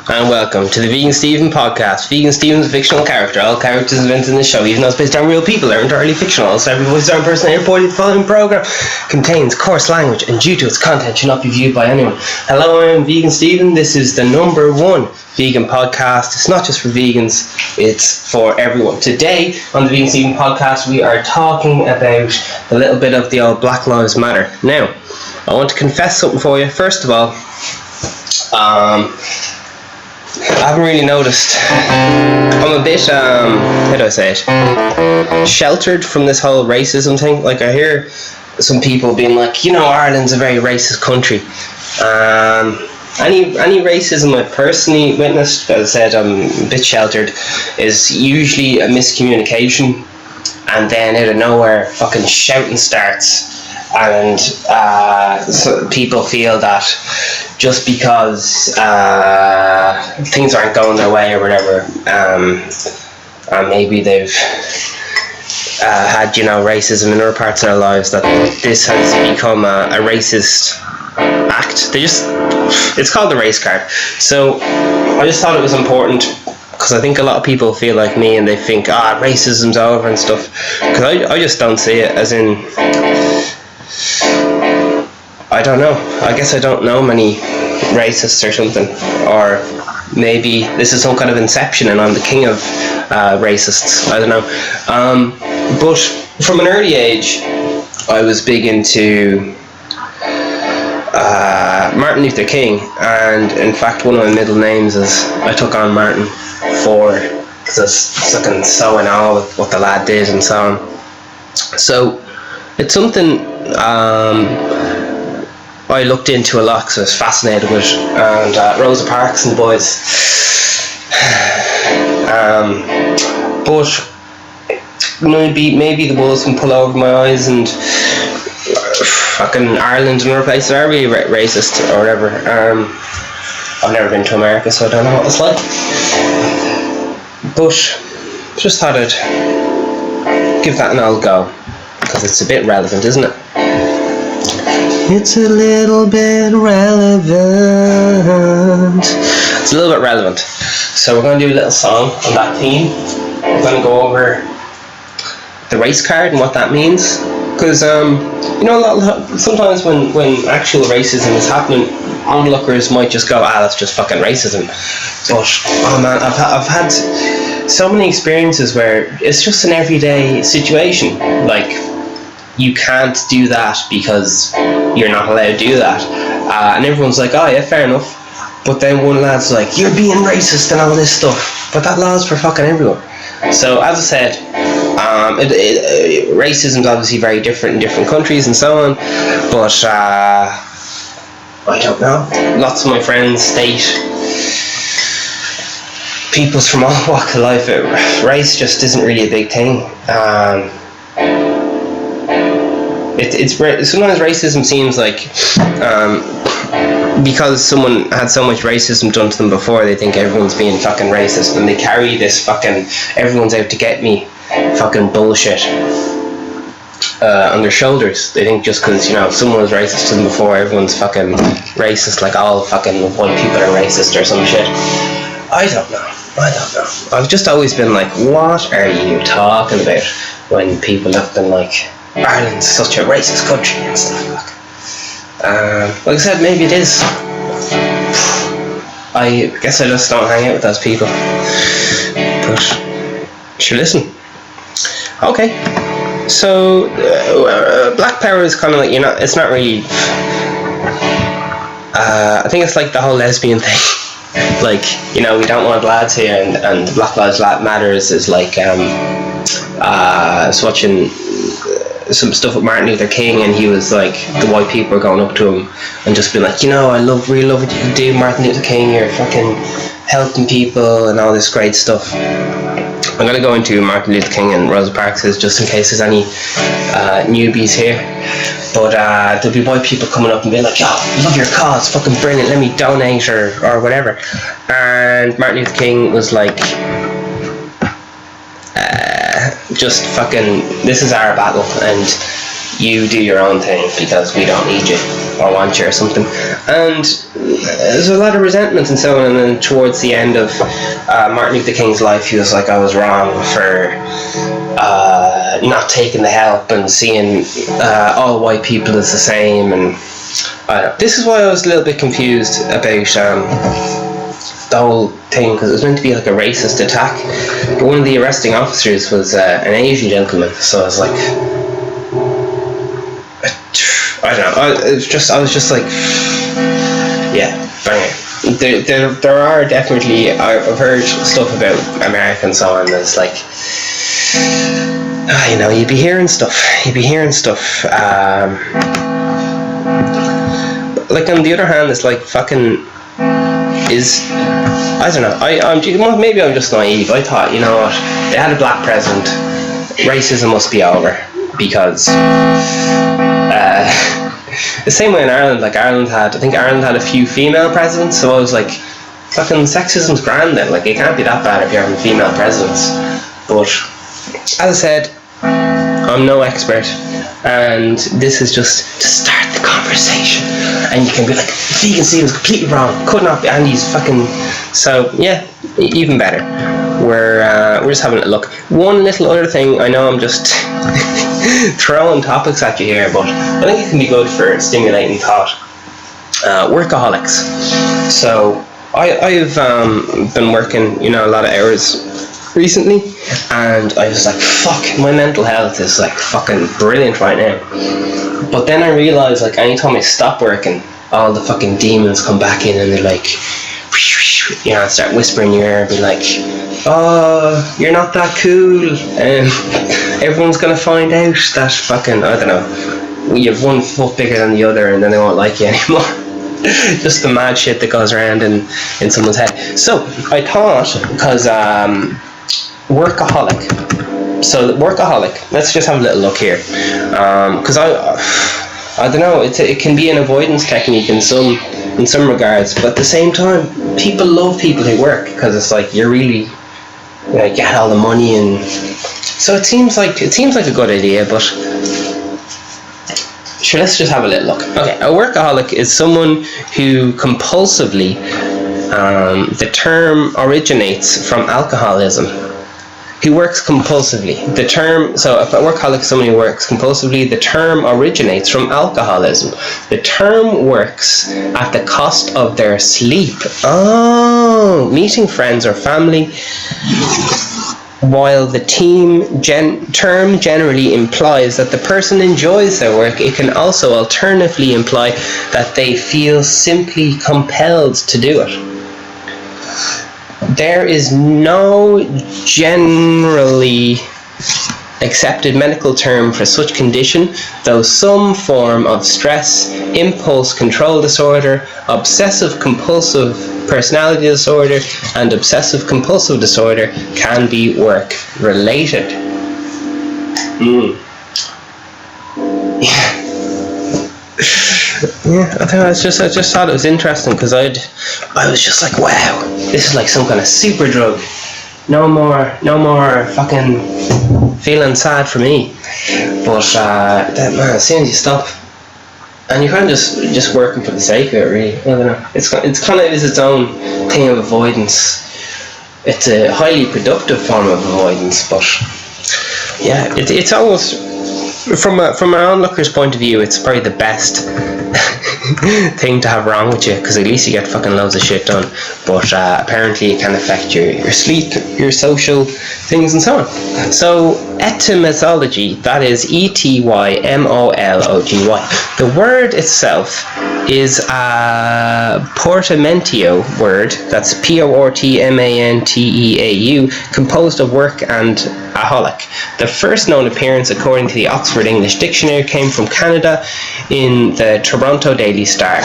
and welcome to the Vegan Steven podcast. Vegan Steven's a fictional character. All characters and events in this show, even though it's based on real people, are entirely fictional. So every voice, impersonator, reported the following program contains coarse language and due to its content should not be viewed by anyone. Hello, I'm Vegan Steven. This is the #1 vegan podcast. It's not just for vegans, it's for everyone. Today on the Vegan Steven podcast, we are talking about a little bit of the old Black Lives Matter. Now, I want to confess something for you. First of all, I haven't really noticed. I'm a bit, how do I say it? Sheltered from this whole racism thing. Like, I hear some people being like, Ireland's a very racist country. Any racism I've personally witnessed, as I said, I'm a bit sheltered, is usually a miscommunication, and then out of nowhere, fucking shouting starts. And so people feel that just because things aren't going their way or whatever, and maybe they've had racism in other parts of their lives, that this has become a racist act. It's called the race card. So I just thought it was important, because I think a lot of people feel like me and they think racism's over and stuff, because I just don't see it as in, I don't know. I guess I don't know many racists or something. Or maybe this is some kind of inception and I'm the king of racists. I don't know. But from an early age, I was big into Martin Luther King. And in fact, one of my middle names is I took on Martin because I was fucking so in awe with what the lad did and so on. So it's something I looked into a lot because I was fascinated with it, and Rosa Parks and the boys. But maybe the walls can pull over my eyes, and fucking Ireland and other places are really racist or whatever. I've never been to America, so I don't know what it's like. But just thought I'd give that an old go, because it's a bit relevant, isn't it? It's a little bit relevant. It's a little bit relevant. So we're going to do a little song on that theme. We're going to go over the race card and what that means. Because, sometimes when actual racism is happening, onlookers might just go, that's just fucking racism. But, oh man, I've had so many experiences where it's just an everyday situation. Like, you can't do that because you're not allowed to do that. And everyone's like, oh yeah, fair enough. But then one lad's like, you're being racist and all this stuff. But that law's for fucking everyone. So as I said, racism's obviously very different in different countries and so on. But I don't know. Lots of my friends state peoples from all walks of life, race just isn't really a big thing. Sometimes racism seems like because someone had so much racism done to them before, they think everyone's being fucking racist, and they carry this fucking everyone's out to get me fucking bullshit on their shoulders. They think just because someone was racist to them before, everyone's fucking racist, like all fucking white people are racist or some shit. I don't know. I've just always been like, what are you talking about, when people have been like, Ireland's such a racist country and stuff like I said, maybe it is. I guess I just don't hang out with those people. But sure, listen. Okay, so Black Power is kind of like, it's not really. I think it's like the whole lesbian thing. Like, we don't want lads here, and Black Lives Matters is like I was watching some stuff with Martin Luther King, and he was like, the white people were going up to him and just being like, I really love what you do, Martin Luther King, you're fucking helping people and all this great stuff. I'm going to go into Martin Luther King and Rosa Parks just in case there's any newbies here. But there'll be white people coming up and being like, yo, love your cause, fucking brilliant, let me donate or whatever. And Martin Luther King was like, just fucking, this is our battle and you do your own thing because we don't need you. or want you or something. And there's a lot of resentment and so on. And then towards the end of Martin Luther King's life, he was like, I was wrong for not taking the help and seeing all white people as the same. And this is why I was a little bit confused about the whole thing, because it was meant to be like a racist attack, but one of the arresting officers was an Asian gentleman. So I was like, I don't know. I was just like, yeah. But there are definitely, I've heard stuff about America and so on. That's like, you know, you'd be hearing stuff. Like on the other hand, it's like fucking I don't know. Maybe I'm just naive. I thought, you know what, they had a black president, racism must be over, because the same way in Ireland. Like I think Ireland had a few female presidents, so I was like, fucking sexism's grand then. Like it can't be that bad if you're having female presidents. But as I said, I'm no expert, and this is just to start the conversation. And you can be like, vegansteven is completely wrong, could not be, and he's fucking. So yeah, even better. We're just having a look. One little other thing, I know I'm just throwing topics at you here, but I think it can be good for stimulating thought. Workaholics. So I've been working, you know, a lot of hours recently, and I was like, fuck, my mental health is like fucking brilliant right now. But then I realised, like, anytime I stop working, all the fucking demons come back in, and they're like, you know, start whispering in your ear, be like, oh, you're not that cool, and everyone's gonna find out that fucking, I don't know, you have one foot bigger than the other, and then they won't like you anymore. Just the mad shit that goes around in someone's head. So I thought, because workaholic, let's just have a little look here, because I don't know, it can be an avoidance technique in some regards, but at the same time, people love people who work, because it's like you're really, you know, get all the money, and so it seems like a good idea. But sure, let's just have a little look. Okay, a workaholic is someone who compulsively, the term originates from alcoholism. Who works compulsively. The term, so if a workaholic is someone who works compulsively, the term originates from alcoholism. The term works at the cost of their sleep. Oh, meeting friends or family. While the term generally implies that the person enjoys their work, it can also alternatively imply that they feel simply compelled to do it. There is no generally accepted medical term for such condition, though some form of stress, impulse control disorder, obsessive compulsive personality disorder, and obsessive compulsive disorder can be work related. Yeah, I just thought it was interesting, because I was just like, wow, this is like some kind of super drug. No more fucking feeling sad for me. But that, man, as soon as you stop, and you're kind of just working for the sake of it, really. I don't know. It's kind of its own thing of avoidance. It's a highly productive form of avoidance, but yeah, it's almost, from an onlooker's point of view, it's probably the best thing to have wrong with you, because at least you get fucking loads of shit done. But apparently it can affect your sleep, your social things, and so on. So etymology, that is etymology. The word itself is a portmanteau word, that's portmanteau, composed of work and aholic. The first known appearance, according to the Oxford English Dictionary, came from Canada in the Toronto Daily Star.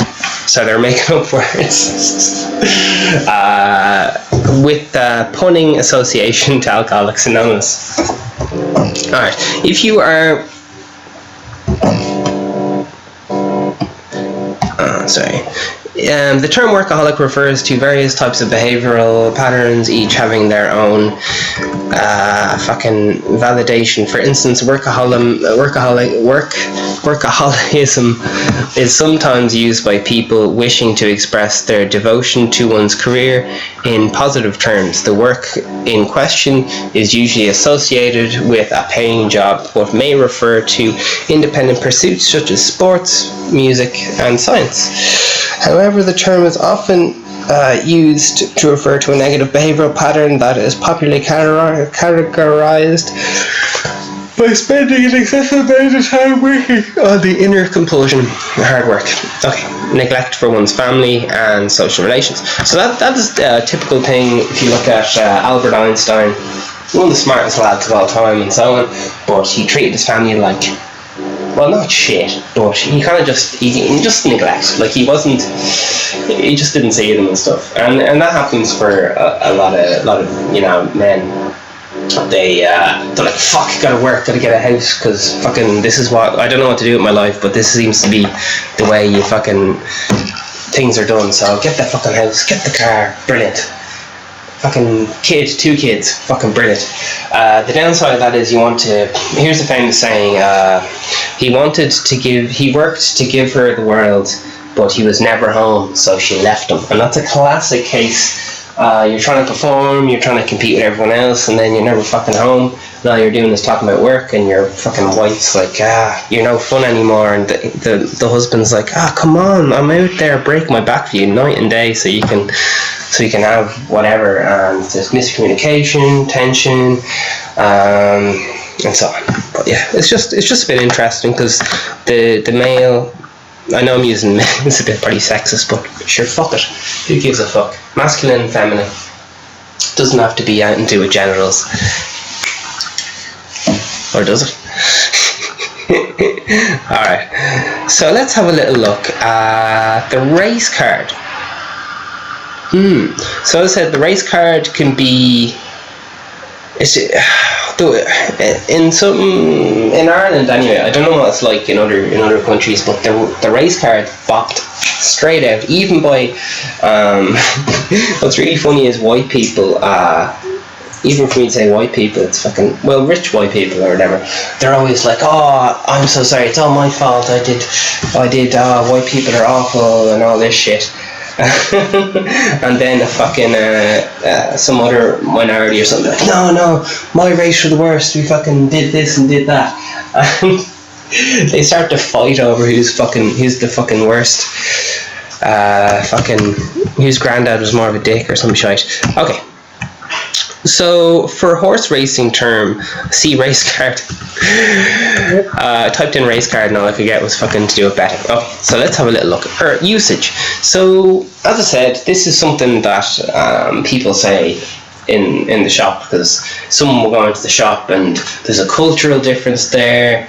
So they're making up words with punning association to Alcoholics Anonymous. Alright, if you are the term workaholic refers to various types of behavioral patterns, each having their own fucking validation. For instance, workaholism is sometimes used by people wishing to express their devotion to one's career in positive terms. The work in question is usually associated with a paying job, but may refer to independent pursuits such as sports, music, and science. However, the term is often used to refer to a negative behavioral pattern that is popularly categorized by spending an excessive amount of time working on the inner compulsion, hard work. Okay, neglect for one's family and social relations. So that is a typical thing if you look at Albert Einstein, one of the smartest lads of all time and so on, but he treated his family like, well, not shit, but he kind of just neglect. Like he just didn't see them and stuff, and that happens for a lot of men. They're like, fuck, gotta work, gotta get a house, because fucking this is what I don't know what to do with my life, but this seems to be the way you fucking things are done. So get that fucking house, get the car, brilliant. Fucking two kids, fucking brilliant. The downside of that is here's the famous saying, he worked to give her the world, but he was never home, so she left him. And that's a classic case. You're trying to perform, you're trying to compete with everyone else, and then you're never fucking home. And all you're doing is talking about work, and your fucking wife's like, you're no fun anymore, and the husband's like, come on, I'm out there breaking my back for you night and day, so you can have whatever. And there's miscommunication, tension, and so on. But yeah, it's just a bit interesting, because the male, I know I'm using it's a bit pretty sexist, but sure, fuck it. Who gives a fuck? Masculine and feminine. Doesn't have to be out and do with genitals. Or does it? Alright. So let's have a little look at the race card. So as I said, the race card can be... in Ireland anyway, I don't know what it's like in other countries, but the race card bopped straight out, even by what's really funny is white people, even for me to say white people, it's fucking, well, rich white people or whatever, they're always like, I'm so sorry, it's all my fault, I did white people are awful and all this shit. And then a fucking some other minority or something like, no, my race were the worst, we fucking did this and did that, and they start to fight over who's the fucking worst, whose granddad was more of a dick or some shite. Okay, so for horse racing term, see race card. I typed in race card and all I could get was fucking to do with betting. Okay, so let's have a little look at usage. So as I said, this is something that people say in the shop, because someone will go into the shop and there's a cultural difference there,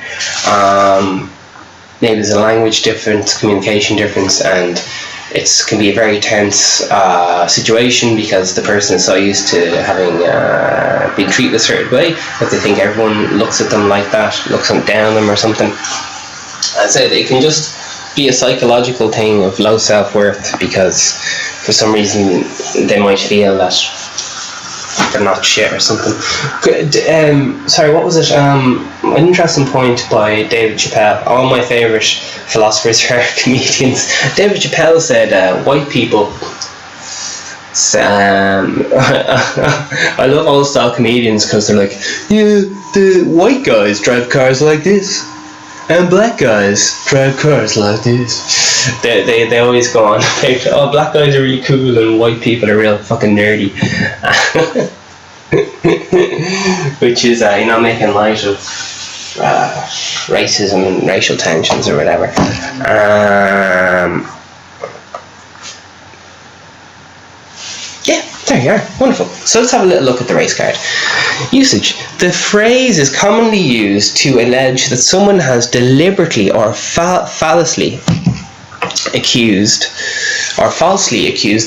maybe there's a language difference, communication difference, and it can be a very tense situation, because the person is so used to having been treated a certain way that they think everyone looks at them like that, looks down on them or something. And so it can just be a psychological thing of low self-worth, because for some reason they might feel that they're not shit or something. Sorry, what was it? An interesting point by David Chappelle. All my favourite philosophers are comedians. David Chappelle said, white people... I love old style comedians, because they're like, yeah, the white guys drive cars like this, and black guys drive cars like this. They always go on about, black guys are really cool and white people are real fucking nerdy. Which is making light of racism and racial tensions or whatever. Yeah, there you are. Wonderful. So let's have a little look at the race card. Usage. The phrase is commonly used to allege that someone has deliberately or falsely accused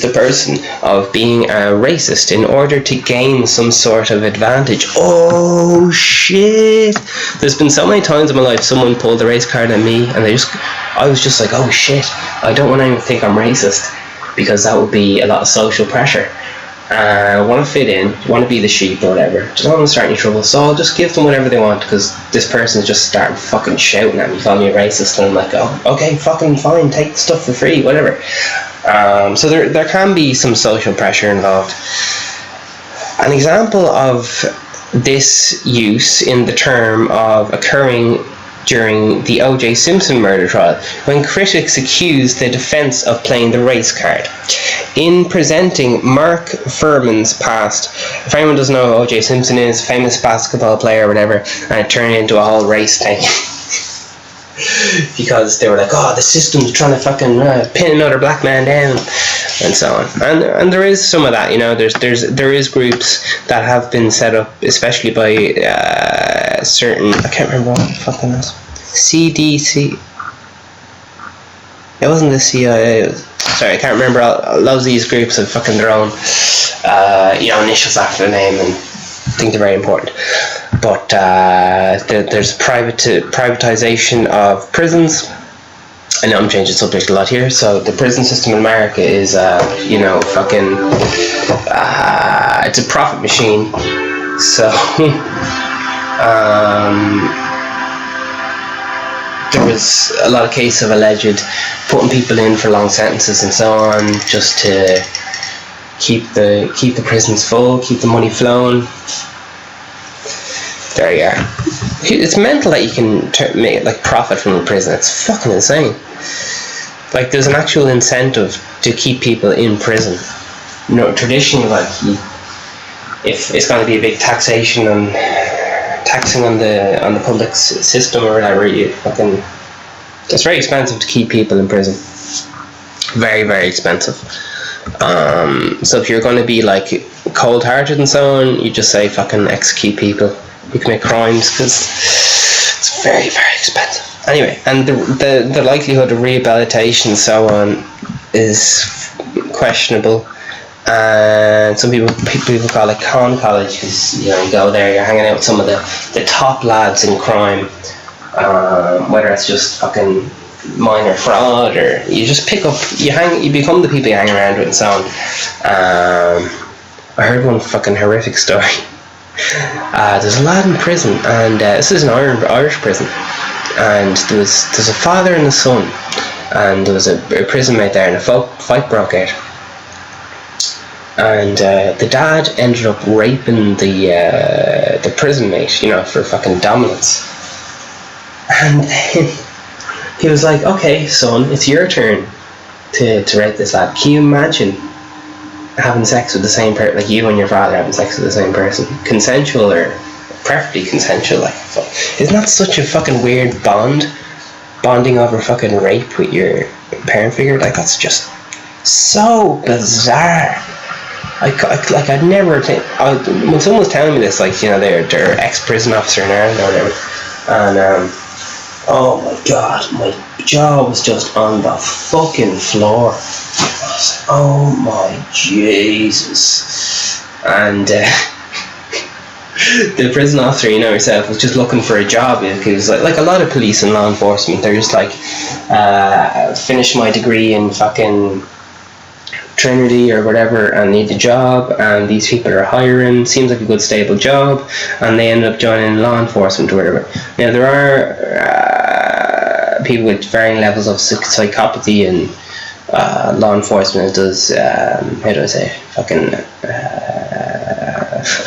the person of being a racist in order to gain some sort of advantage. Oh shit! There's been so many times in my life someone pulled the race card at me, and I was just like, oh shit, I don't want anyone to think I'm racist, because that would be a lot of social pressure. want to fit in, want to be the sheep or whatever, just don't want to start any trouble, so I'll just give them whatever they want, because this person's just starting fucking shouting at me, calling me a racist, and I'm like, oh, okay, fucking fine, take the stuff for free, whatever. So there can be some social pressure involved. An example of this use in the term of occurring during the O.J. Simpson murder trial, when critics accused the defense of playing the race card. In presenting Mark Fuhrman's past, if anyone doesn't know who O.J. Simpson is, famous basketball player or whatever, and it turned into a whole race thing. Because they were like, oh, the system's trying to fucking pin another black man down, and so on. And there is some of that, you know. There is groups that have been set up, especially by certain, I can't remember what the fucking was. CDC. It wasn't the CIA. Sorry, I can't remember. Loads of these groups have fucking their own, initials after the name, and I think they're very important. But there's privatization of prisons. I know I'm changing subject a lot here. So the prison system in America is, it's a profit machine. So there was a lot of cases of alleged putting people in for long sentences and so on, just to keep the prisons full, keep the money flowing. There you are. It's mental that you can make like profit from a prison. It's fucking insane. Like, there's an actual incentive to keep people in prison. You know, traditionally, like, if it's going to be a big taxation on taxing on the public system or whatever, it's very expensive to keep people in prison. Very, very expensive. So if you're going to be like cold-hearted and so on, you just say fucking execute people who commit crimes, because it's very, very expensive. Anyway, and the likelihood of rehabilitation and so on is questionable. And some people call it con college, because you go there, you're hanging out with some of the top lads in crime, whether it's just fucking minor fraud, or you just pick up, you become the people you hang around with and so on. I heard one fucking horrific story. There's a lad in prison, and this is an Irish prison, and there's a father and a son, and there was a prison mate there, and a fight broke out, and the dad ended up raping the prison mate, for fucking dominance. And then he was like, okay, son, it's your turn to rape this lad. Can you imagine having sex with the same person, like you and your father having sex with the same person, consensual, or preferably consensual? Like, isn't that such a fucking weird bonding over fucking rape with your parent figure? Like, that's just so bizarre. I'd never think, when someone was telling me this, like, they're ex-prison officer in Ireland or whatever, and oh my god, my jaw was just on the fucking floor. I was like, oh my Jesus. And the prison officer, herself, was just looking for a job. He was like a lot of police and law enforcement, they're just like, finished my degree in fucking Trinity or whatever, and need a job, and these people are hiring, seems like a good stable job, and they end up joining law enforcement or whatever. Now, there are people with varying levels of psychopathy and law enforcement does, have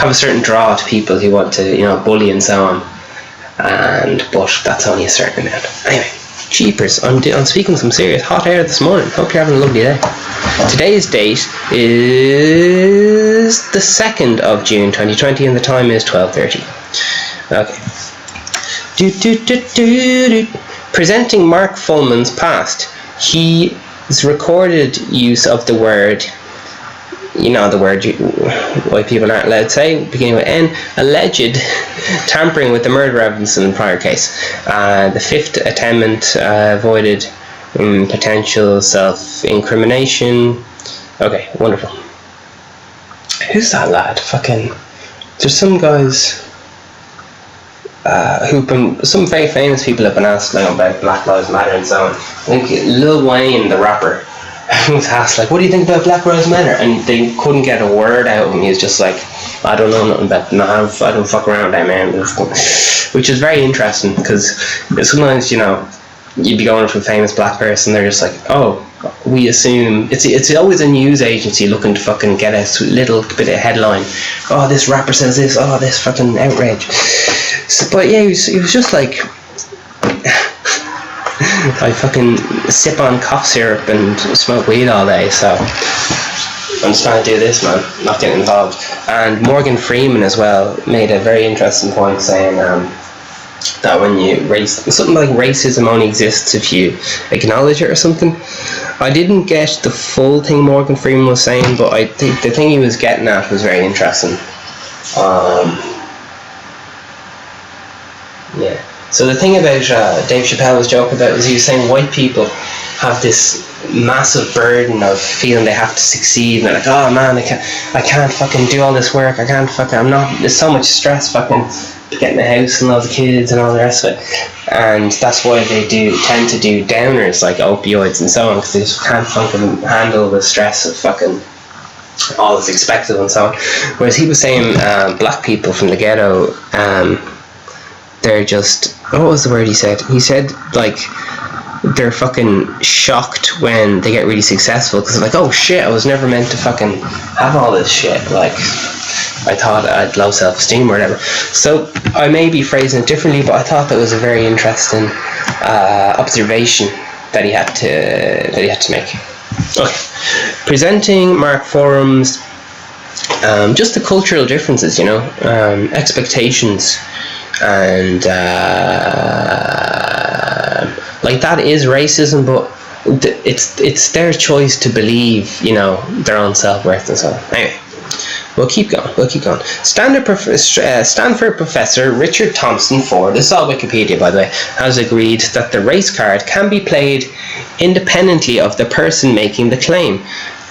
a certain draw to people who want to, bully and so on, but that's only a certain amount. Anyway, jeepers, I'm speaking some serious hot air this morning. Hope you're having a lovely day. Today's date is the 2nd of June 2020, and the time is 12:30. Okay. Presenting Mark Fuhrman's past. His recorded use of the word, the word white people aren't allowed to say, beginning with N, alleged tampering with the murder evidence in the prior case. The 5th attainment avoided potential self-incrimination. Okay, wonderful. Who's that lad? Fucking, there's some guys some very famous people have been asked about Black Lives Matter and so on. I think Lil Wayne, the rapper, was asked, like, what do you think about Black Lives Matter? And they couldn't get a word out of him. He was just like, I don't know nothing about them. I don't fuck around with that, man. Which is very interesting, because sometimes, you know, you'd be going to a famous black person, they're just like, oh, we assume it's always a news agency looking to fucking get a little bit of headline. Oh, this rapper says this. Oh, this fucking outrage. So, but yeah, he was just like, I fucking sip on cough syrup and smoke weed all day, so I'm just trying to do this, man, not getting involved. And Morgan Freeman as well made a very interesting point, saying that when you something like racism only exists if you acknowledge it or something. I didn't get the full thing Morgan Freeman was saying, but I think the thing he was getting at was very interesting. Yeah. So the thing about Dave Chappelle's joke about was he was saying white people have this massive burden of feeling they have to succeed, and they're like, oh man, I can't fucking do all this work, there's so much stress fucking getting a house and all the kids and all the rest of it, and that's why they tend to do downers like opioids and so on, because they just can't fucking handle the stress of fucking all that's expected and so on. Whereas he was saying black people from the ghetto, they're just, what was the word he said? He said, like, they're fucking shocked when they get really successful, because they're like, oh shit, I was never meant to fucking have all this shit, like, I thought I had low self-esteem or whatever. So I may be phrasing it differently, but I thought that was a very interesting observation that he had to make. Okay. Presenting Mark Forum's just the cultural differences, you know, expectations, and like that is racism, but it's their choice to believe, you know, their own self-worth and so on. Anyway, we'll keep going. Stanford professor Richard Thompson Ford, this is all Wikipedia by the way, has agreed that the race card can be played independently of the person making the claim.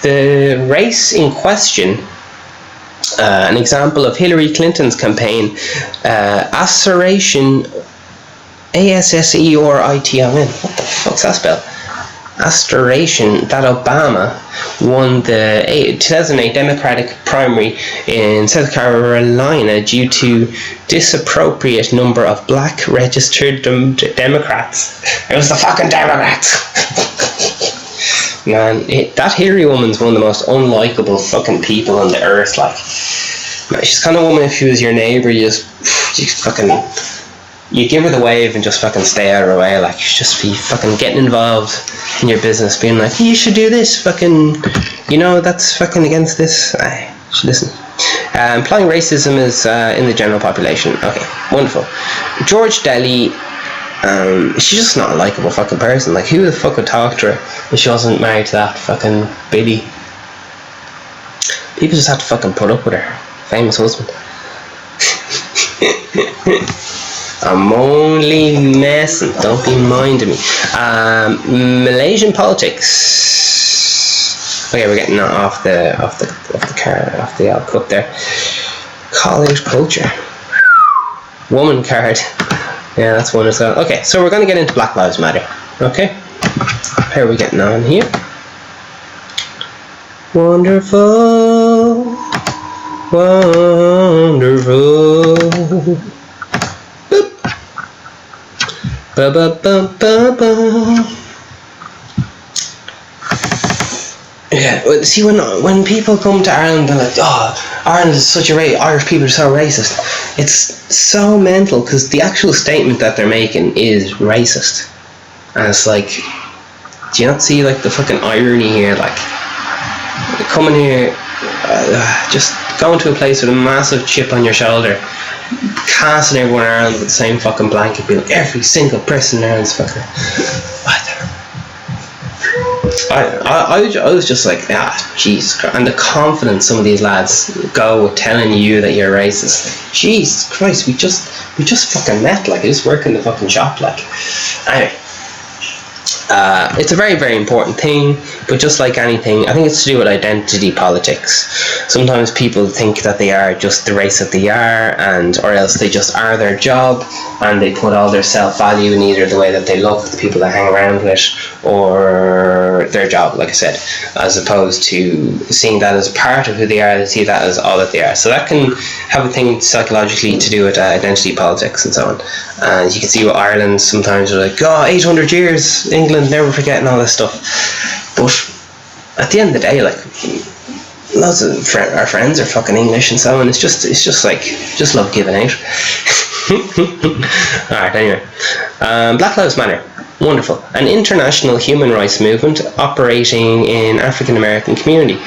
The race in question, an example of Hillary Clinton's campaign, assertion, ASSEORITION. What the fuck's that spell? Assertion that Obama won the 2008 Democratic primary in South Carolina due to disappropriate number of black registered Democrats. It was the fucking Democrats. Man, that Hillary woman's one of the most unlikable fucking people on the earth. Like, man, she's the kind of woman, if she was your neighbour, you give her the wave and just fucking stay out of her way. Like, just be fucking getting involved in your business, being like, you should do this, fucking, you know, that's fucking against this. I should listen. Implying racism is in the general population. Okay, wonderful. George Daly, she's just not a likeable fucking person. Like, who the fuck would talk to her if she wasn't married to that fucking Billy? People just have to fucking put up with her famous husband. I'm only messing, don't be minding me. Malaysian politics. Okay, we're getting off the cup there. College culture. Woman card. Yeah, that's one as well. Okay, so we're going to get into Black Lives Matter. Okay, how are we getting on here? Wonderful, wonderful. Boop. Ba ba ba ba ba. Yeah, see, when people come to Ireland, they're like, oh, Ireland is such a Irish people are so racist. It's so mental, because the actual statement that they're making is racist. And it's like, do you not see, like, the fucking irony here? Like, coming here, just going to a place with a massive chip on your shoulder, casting everyone in Ireland with the same fucking blanket, being like, every single person in Ireland's fucking... I was just like, Jesus Christ. And the confidence some of these lads go with telling you that you're racist. Like, Jesus Christ, we just fucking met. Like, I just work in the fucking shop. Like, anyway, it's a very, very important thing, but just like anything, I think it's to do with identity politics. Sometimes people think that they are just the race that they are, or else they just are their job, and they put all their self-value in either the way that they look, the people they hang around with, or their job, like I said, as opposed to seeing that as part of who they are. They see that as all that they are. So that can have a thing psychologically to do with identity politics and so on. And you can see with Ireland, sometimes they're like, oh, 800 years, England, never forgetting all this stuff. But at the end of the day, like, lots of our friends are fucking English and so on. It's just like, just love giving out. Alright, anyway. Black Lives Matter. Wonderful. An international human rights movement operating in African American community.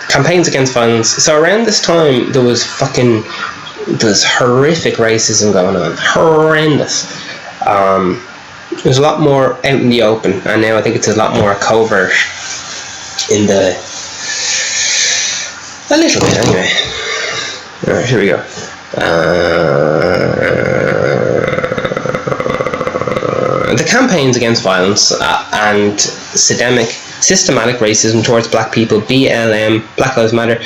Campaigns against violence. So around this time, there was horrific racism going on. Horrendous. It was a lot more out in the open, and now I think it's a lot more covert in the... a little bit, anyway. Alright, here we go. The campaigns against violence and systematic racism towards black people, BLM, Black Lives Matter,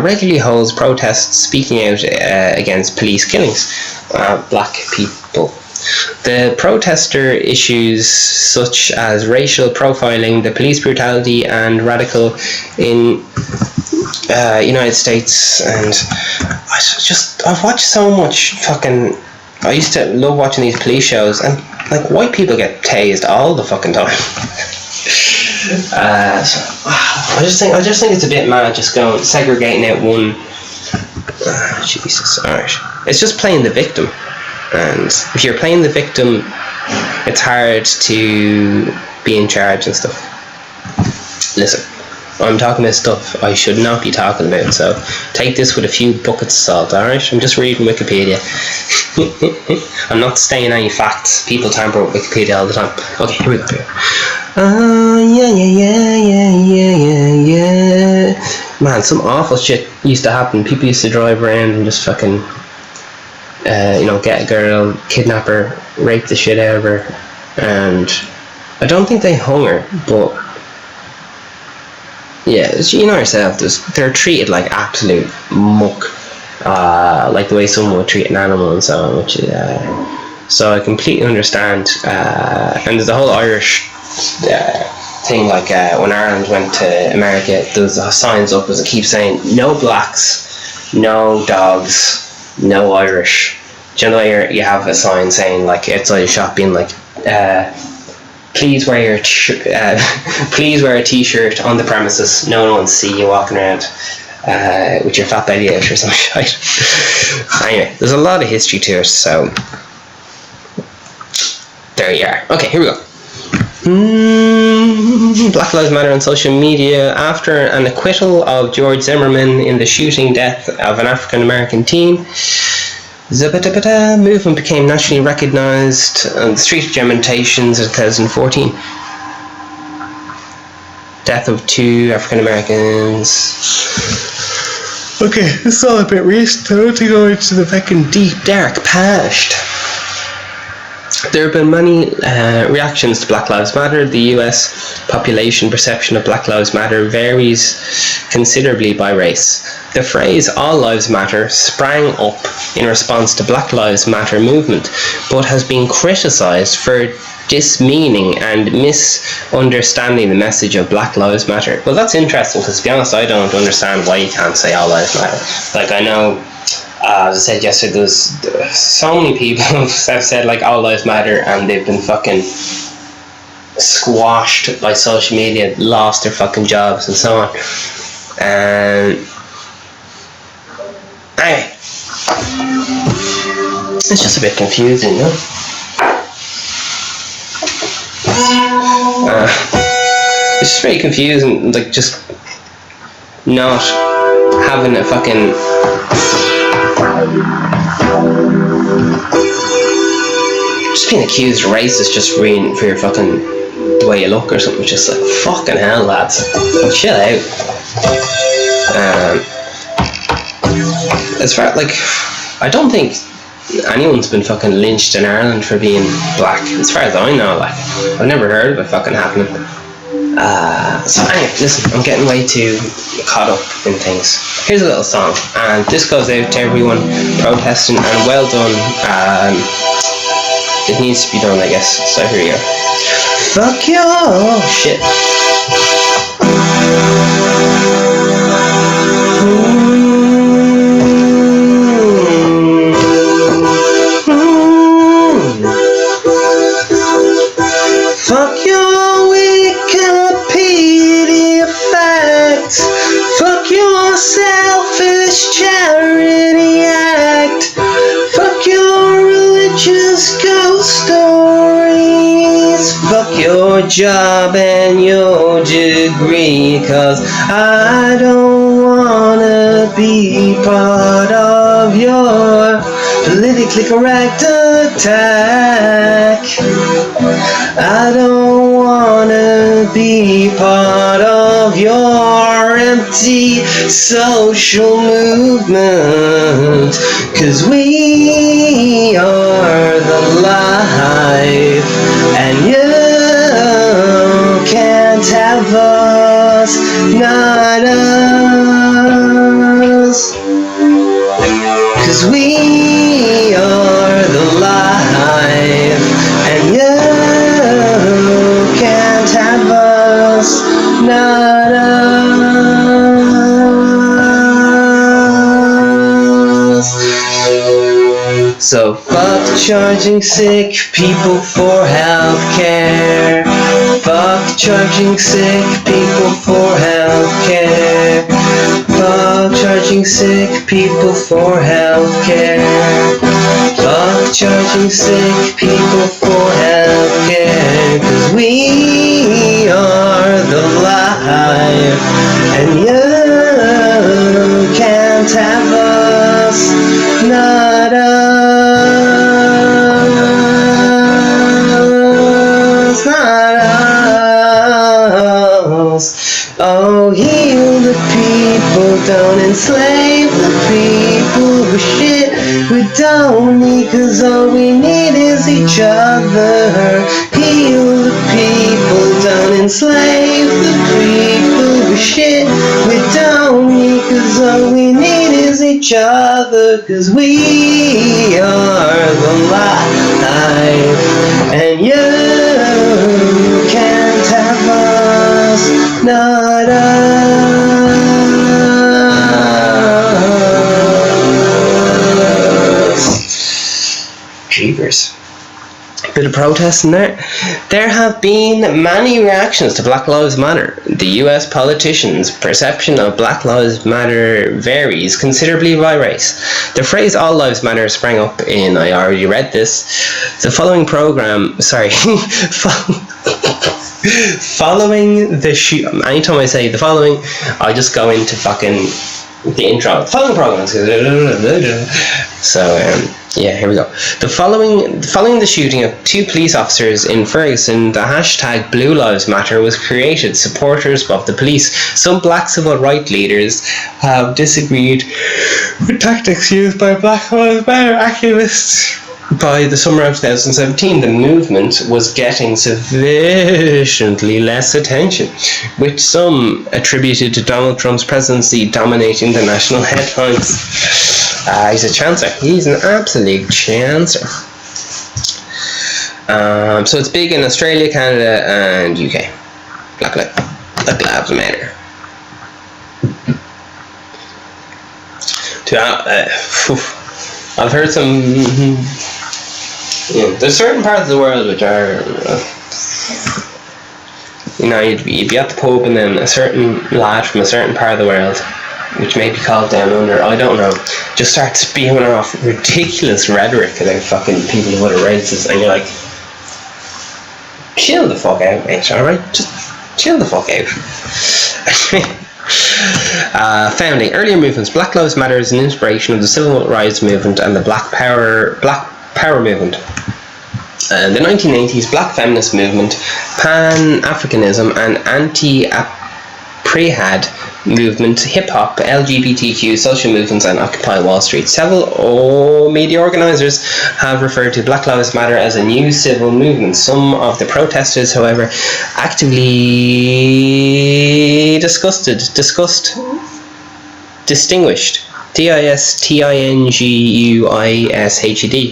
regularly holds protests speaking out against police killings black people. The protester issues such as racial profiling, the police brutality and radical in United States, and I've watched so much fucking... I used to love watching these police shows, and like white people get tased all the fucking time. I just think it's a bit mad just going segregating out one. Jesus, alright. It's just playing the victim, and if you're playing the victim, it's hard to be in charge and stuff. Listen, I'm talking this stuff I should not be talking about, so take this with a few buckets of salt, alright? I'm just reading Wikipedia. I'm not saying any facts. People tamper with Wikipedia all the time. Okay, here we go. Yeah. Man, some awful shit used to happen. People used to drive around and just fucking, get a girl, kidnap her, rape the shit out of her, and I don't think they hung her, but yeah, you know yourself, they're treated like absolute muck, like the way someone would treat an animal and so on, which is, so I completely understand, and there's the whole Irish thing, like when Ireland went to America, there's signs up as it keeps saying, no blacks, no dogs, no Irish. Do you know where you have a sign saying, like, outside a shop being like, please wear a t-shirt on the premises. No one will see you walking around with your fat belly out or some shit. Anyway, there's a lot of history to it, so there you are. Okay, here we go. Black Lives Matter on social media. After an acquittal of George Zimmerman in the shooting death of an African American teen, the movement became nationally recognised on the street demonstrations in 2014. Death of 2 African Americans. Okay, it's all a bit recent. I don't think I go into the fucking deep, dark past. There have been many reactions to Black Lives Matter. The US population perception of Black Lives Matter varies considerably by race. The phrase "all lives matter" sprang up in response to Black Lives Matter movement, but has been criticised for dismeaning and misunderstanding the message of Black Lives Matter. Well, that's interesting, because to be honest, I don't understand why you can't say all lives matter. Like, I know, as I said yesterday, there's so many people have said like all lives matter, and they've been fucking squashed by social media, lost their fucking jobs and so on. And anyway, it's just a bit confusing, you know? It's just very confusing, like just not having a fucking just being accused of racist just for your fucking the way you look or something. Just like, fucking hell, lads, chill out. As far like, I don't think anyone's been fucking lynched in Ireland for being black, as far as I know. Like, I've never heard of it fucking happening. So anyway, listen, I'm getting way too caught up in things. Here's a little song, and this goes out to everyone protesting, and well done it needs to be done, I guess. So here we go. Fuck you! Oh, shit. Fuck your Wikipedia facts. Fuck your selfish charity act. Fuck your religious ghost stories. Fuck your job and your degree, 'cause I don't wanna be part of your politically correct attack. I don't wanna be part of your empty social movement, 'cause we are the life, and you can't have us, not us, 'cause we are the life, and you can't have us, not us. So fuck charging sick people for healthcare. Fuck charging sick people for healthcare. Fuck charging sick people for healthcare. Fuck charging sick people for healthcare, 'cause we are the life, and you can't have us, not us, not us. Oh, heal the people, don't enslave the people who shit we don't need, 'cause all we need is each other. Heal the people, don't enslave the people who shit we don't need, 'cause all we need is each other, 'cause we are the life, and you can't have us, not us. Jeepers. Bit of protest in there. There have been many reactions to Black Lives Matter. The US politicians' perception of Black Lives Matter varies considerably by race. The phrase "all lives matter" sprang up in, I already read this, the following program, following the anytime I say the following, I just go into fucking the intro. Following programs. So yeah, here we go. Following the shooting of 2 police officers in Ferguson, the hashtag Blue Lives Matter was created. Supporters of the police, some black civil rights leaders, have disagreed with tactics used by Black Lives Matter activists. By the summer of 2017, the movement was getting sufficiently less attention, which some attributed to Donald Trump's presidency dominating the national headlines. He's a chancer. He's an absolute chancer. So it's big in Australia, Canada, and UK. Black Lives Matter. I've heard some. There's certain parts of the world which are, you'd be at the pub and then a certain lad from a certain part of the world, which may be called down under, I don't know, just starts spewing off ridiculous rhetoric about fucking people of other races, and you're like, chill the fuck out, mate, alright? Just chill the fuck out. Founding. Earlier movements. Black Lives Matter is an inspiration of the Civil Rights Movement and the Black Power Movement. The 1980s Black Feminist Movement, Pan-Africanism and Anti-Apartheid Movement, Hip-Hop, LGBTQ, social movements and Occupy Wall Street. Several media organisers have referred to Black Lives Matter as a new civil movement. Some of the protesters, however, actively distinguished distinguished. I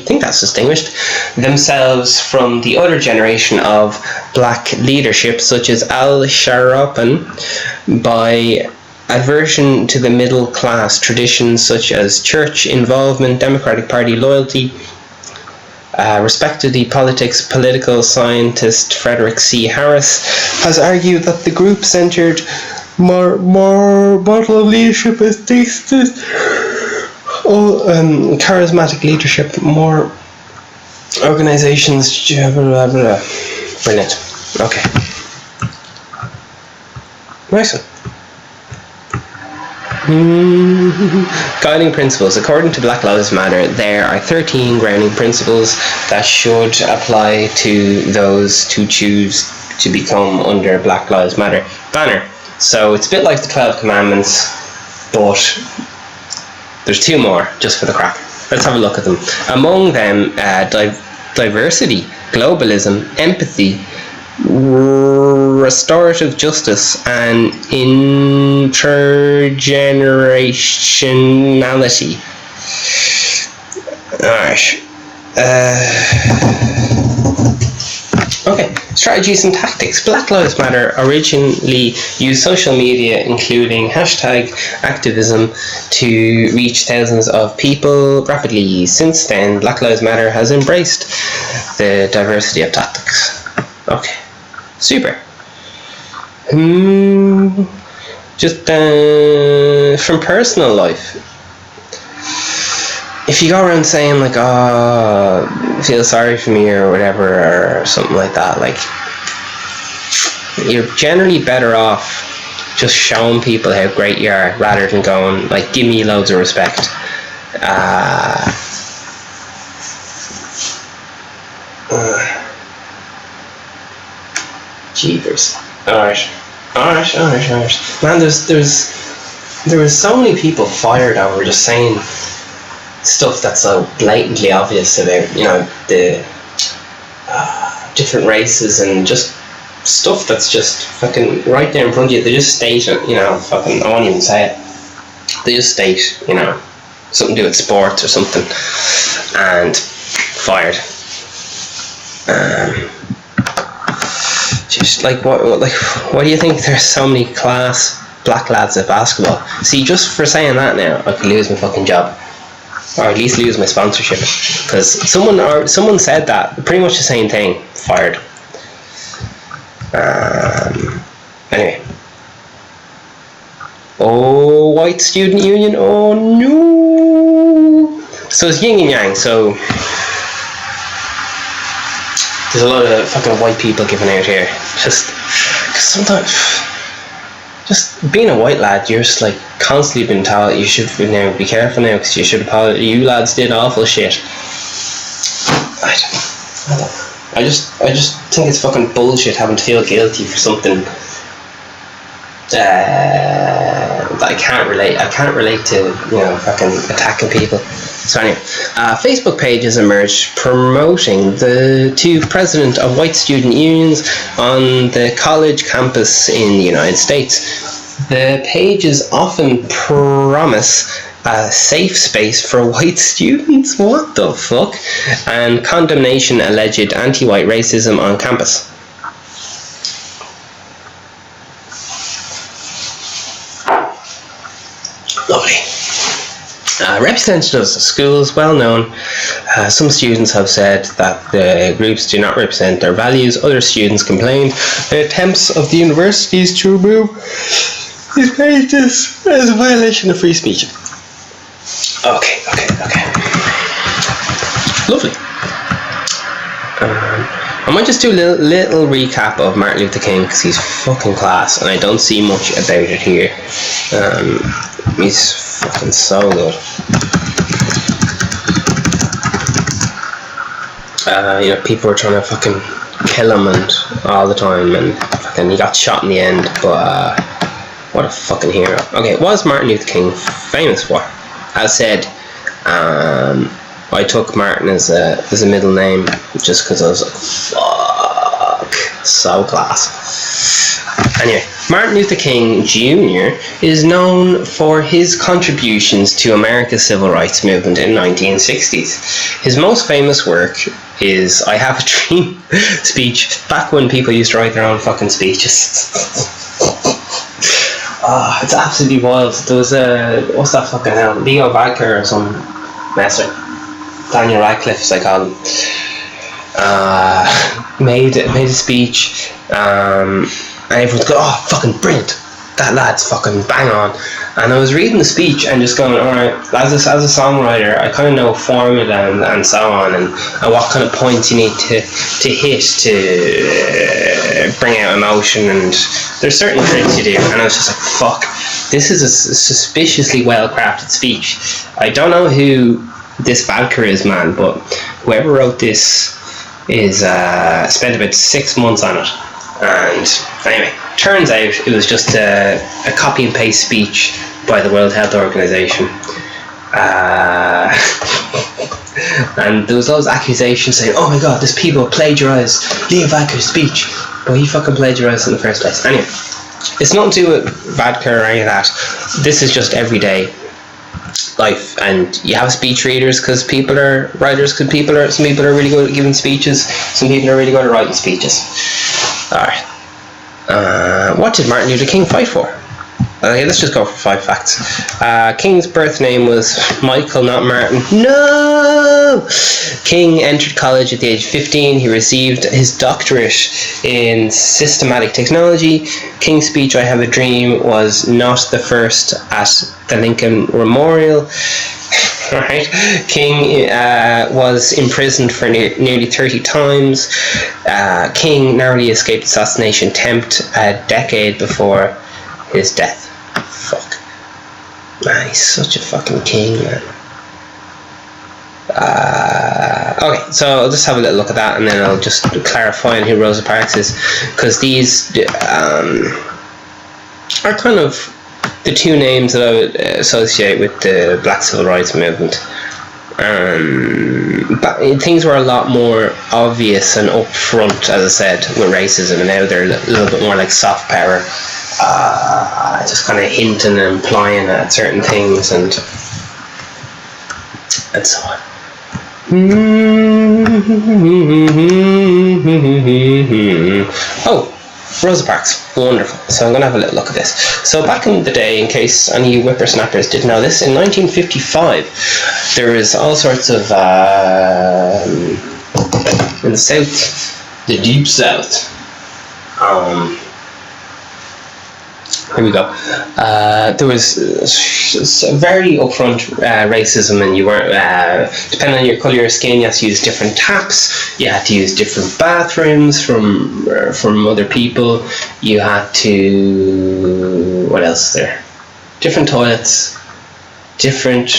think that's distinguished themselves from the other generation of black leadership, such as Al-Sharappan, by aversion to the middle class traditions such as church involvement, Democratic Party loyalty. Respected political scientist Frederick C. Harris has argued that the group centered more model of leadership as charismatic leadership, more organizations, blah, blah, blah. Brilliant. Okay. Nice one. Guiding principles. According to Black Lives Matter, there are 13 grounding principles that should apply to those who choose to become under Black Lives Matter banner. So it's a bit like the 12 Commandments, but there's 2 more just for the crack. Let's have a look at them. Among them, diversity, globalism, empathy, restorative justice, and intergenerationality. Alright. Okay. Strategies and tactics. Black Lives Matter originally used social media, including hashtag activism, to reach thousands of people rapidly. Since then, Black Lives Matter has embraced the diversity of tactics. Okay. Super. Just from personal life, if you go around saying like, "Oh, feel sorry for me" or whatever, or something like that, like, you're generally better off just showing people how great you are rather than going like, "Give me loads of respect." Jeepers. Alright. Man, there was so many people fired over just saying stuff that's so blatantly obvious about, the different races, and just stuff that's just fucking right there in front of you. They just state it, fucking, I won't even say it. They just state, something to do with sports or something, and fired. Just like what do you think there's so many class black lads at basketball? See, just for saying that now, I could lose my fucking job, or at least lose my sponsorship, because someone said that pretty much the same thing. Fired. Anyway. Oh, white student union. Oh no. So it's yin and yang. So there's a lot of fucking white people giving out here. Just cause sometimes, just being a white lad, you're just like constantly being told you should be careful now, because you should apologize. You lads did awful shit. I just think it's fucking bullshit having to feel guilty for something that I can't relate to, fucking attacking people. So anyway, Facebook pages emerged promoting the 2 president of white student unions on the college campus in the United States. The pages often promise a safe space for white students, what the fuck, and condemnation alleged anti-white racism on campus. Lovely. Representatives of schools, well known. Some students have said that the groups do not represent their values. Other students complained the attempts of the universities to remove these pages as a violation of free speech. Okay. Lovely. I might just do a little recap of Martin Luther King, because he's fucking class, and I don't see much about it here. He's fucking so good. People were trying to fucking kill him and all the time, and fucking he got shot in the end, but what a fucking hero. Okay, what was Martin Luther King famous for? As said, I took Martin as a middle name just because I was like, fuck, so class. Anyway, Martin Luther King Jr. is known for his contributions to America's civil rights movement in the 1960s. His most famous work is I Have a Dream speech, back when people used to write their own fucking speeches. Oh, it's absolutely wild. There was what's that fucking hell? Leo Varadkar or some messer. Daniel Radcliffe, as I call him. Made a speech, and everyone's going, oh, fucking brilliant, that lad's fucking bang on. And I was reading the speech and just going, alright, as a songwriter, I kind of know formula and so on, and what kind of points you need to hit to bring out emotion, and there's certain tricks you do. And I was just like, fuck, this is a suspiciously well crafted speech. I don't know who this Varadkar is, man, but whoever wrote this is spent about 6 months on it. And anyway, turns out it was just a copy and paste speech by the World Health Organization. And there was those accusations saying, oh my god, this people plagiarized Leo Varadkar's speech, but he fucking plagiarized in the first place. Anyway, it's nothing to do with Varadkar or any of that. This is just everyday life, and you have speech readers because people are writers, because some people are really good at giving speeches, some people are really good at writing speeches. Alright, what did Martin Luther King fight for? Okay, let's just go for 5 facts. King's birth name was Michael, not Martin. No! King entered college at the age of 15. He received his doctorate in systematic technology. King's speech, I Have a Dream, was not the first at the Lincoln Memorial. Right. King was imprisoned for nearly 30 times. King narrowly escaped assassination attempt a decade before his death. Fuck. Man, he's such a fucking king, man. Okay, so I'll just have a little look at that, and then I'll just clarify on who Rosa Parks is, because these are kind of the two names that I would associate with the Black Civil Rights Movement. But things were a lot more obvious and upfront, as I said, with racism, and now they're a little bit more like soft power, just kind of hinting and implying at certain things and so on. Oh, Rosa Parks, wonderful. So I'm going to have a little look at this. So back in the day, in case any whippersnappers didn't know this, in 1955 there was all sorts of in the South, the deep South, here we go. There was very upfront racism, and you weren't, depending on your colour of your skin, you had to use different taps, you had to use different bathrooms from other people, you had to, what else there? Different toilets, different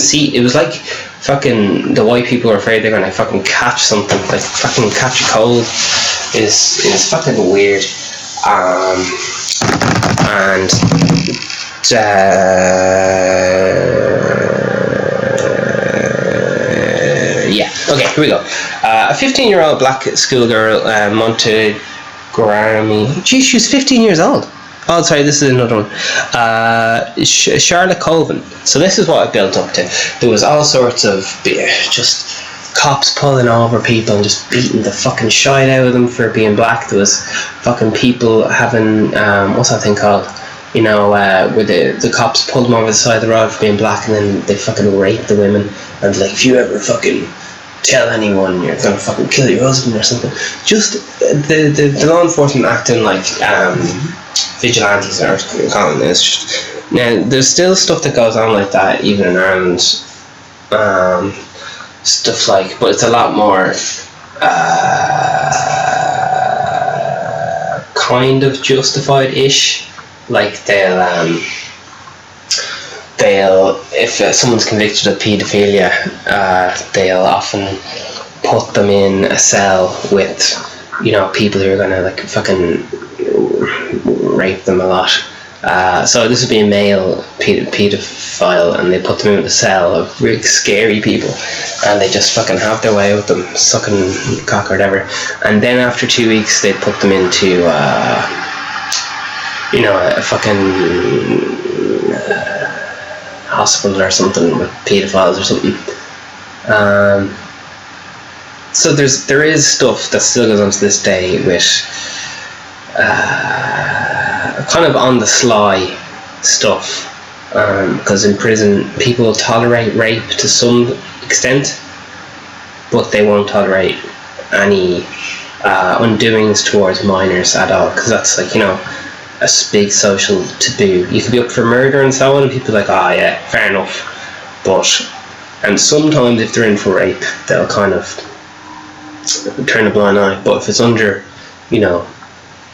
seat. It was like fucking the white people were afraid they're gonna fucking catch something, like fucking catch a cold. Is fucking weird. Yeah, okay, here we go. A 15-year-old black schoolgirl, Montegrami. Geez, she was 15 years old. Oh, sorry, this is another one. Charlotte Colvin. So this is what it built up to. There was all sorts of just cops pulling over people and just beating the fucking shit out of them for being black. There was fucking people having, what's that thing called? You know, where the cops pulled them over the side of the road for being black, and then they fucking raped the women. And like, if you ever fucking tell anyone, you're gonna fucking kill your husband or something. Just the law enforcement acting like vigilantes or calling this. Now, there's still stuff that goes on like that even in Ireland. Stuff like, but it's a lot more kind of justified-ish. Like they'll if someone's convicted of paedophilia, they'll often put them in a cell with, you know, people who are gonna like fucking rape them a lot, So this would be a male paedophile, and they put them in the cell of really scary people, and they just fucking have their way with them, sucking cock or whatever. And then after 2 weeks, they put them into, a fucking hospital or something with paedophiles or something. So there is stuff that still goes on to this day with kind of on the sly stuff, because in prison people tolerate rape to some extent, but they won't tolerate any undoings towards minors at all, because that's like, a big social taboo. You could be up for murder and so on, and people are like, oh yeah, fair enough. And sometimes if they're in for rape, they'll kind of turn a blind eye. But if it's under,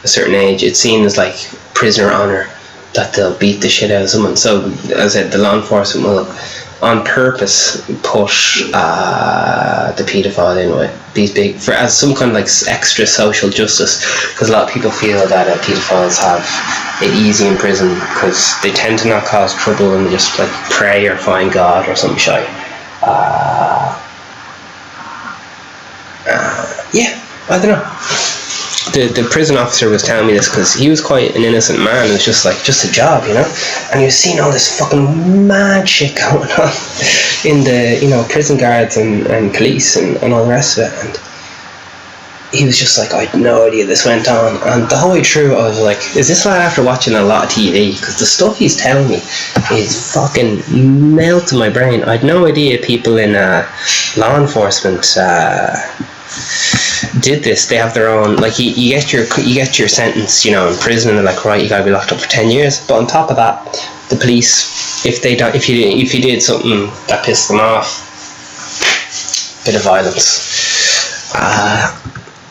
a certain age, it's seen as like prisoner honour that they'll beat the shit out of someone. So as I said, the law enforcement will on purpose push the paedophile in with these big, as some kind of like extra social justice, because a lot of people feel that paedophiles have it easy in prison because they tend to not cause trouble and they just like pray or find God or some shit. I don't know. The prison officer was telling me this because he was quite an innocent man. It was just a job, and he was seeing all this fucking mad shit going on in the, prison guards and police and all the rest of it. And he was just like, I had no idea this went on. And the whole way through, I was like, is this lad after watching a lot of TV? Because the stuff he's telling me is fucking melting my brain. I had no idea people in law enforcement did this. They have their own, like, you get your sentence, in prison, and they're like, right, you gotta be locked up for 10 years. But on top of that, the police, if you did something that pissed them off, bit of violence.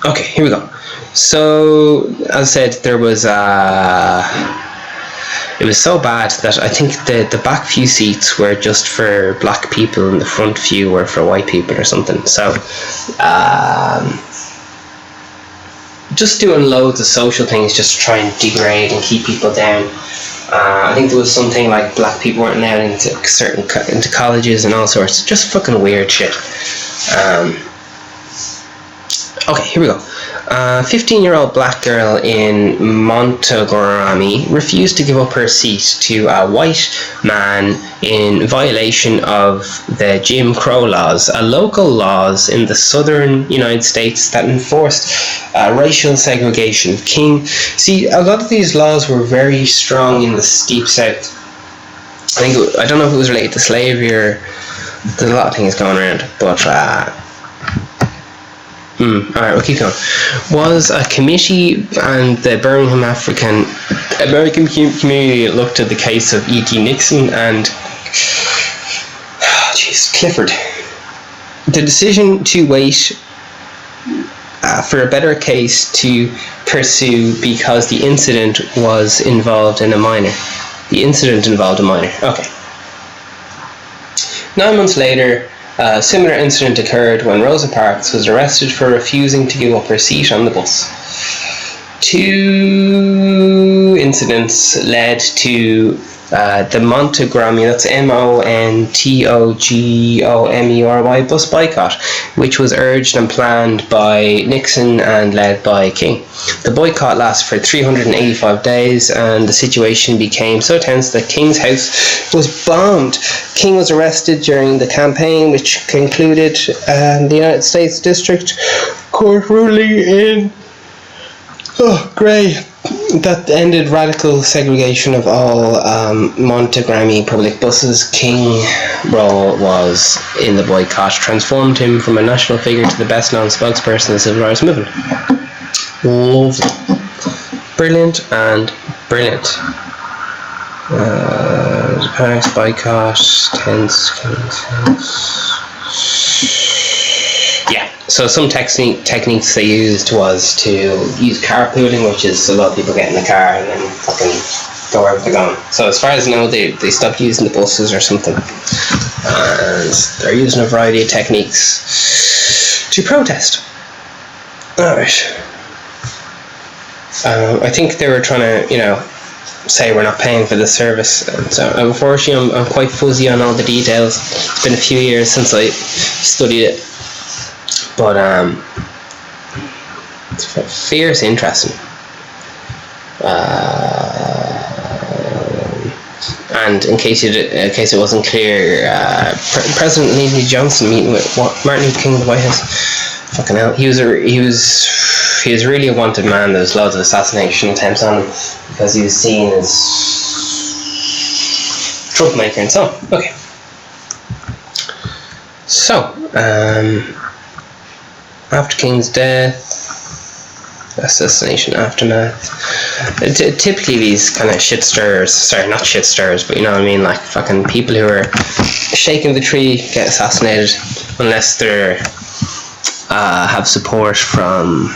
Okay, here we go. So as I said, there was it was so bad that I think the back few seats were just for black people and the front few were for white people or something. So just doing loads of social things just to try and degrade and keep people down. I think there was something like black people weren't allowed into colleges and all sorts. Just fucking weird shit. Okay, here we go. 15-year-old black girl in Montgomery refused to give up her seat to a white man in violation of the Jim Crow laws, local laws in the southern United States that enforced racial segregation. See, a lot of these laws were very strong in the deep south. I don't know if it was related to slavery or there's a lot of things going around, but alright, we'll keep going. Was a committee and the Birmingham American community looked at the case of E.T. Nixon and Clifford. The decision to wait for a better case to pursue because the incident involved a minor. Okay. 9 months later, a similar incident occurred when Rosa Parks was arrested for refusing to give up her seat on the bus. 2 incidents led to the Montgomery, that's Montgomery bus boycott, which was urged and planned by Nixon and led by King. The boycott lasted for 385 days and the situation became so tense that King's house was bombed. King was arrested during the campaign, which concluded the United States District Court ruling in Gray that ended radical segregation of all Montgomery public buses. King's role was in the boycott transformed him from a national figure to the best known spokesperson of the civil rights movement. Lovely. Brilliant. Paris boycott tense. Yeah, so some techniques they used was to use carpooling, which is a lot of people get in the car and then fucking go wherever they're going. So as far as I know, they stopped using the buses or something, and they're using a variety of techniques to protest. Alright. I think they were trying to, say we're not paying for this service. So unfortunately I'm quite fuzzy on all the details. It's been a few years since I studied it, but it's fierce interesting. And in case it wasn't clear, President Lyndon Johnson meeting with Martin Luther King in the White House. Fucking hell, he was really a wanted man. There was loads of assassination attempts on him because he was seen as troublemaker and so on. Okay. So, after King's death, assassination aftermath. Typically these kind of shit stirrers, sorry, not shit stirrers, but you know what I mean, like fucking people who are shaking the tree get assassinated unless they're have support from,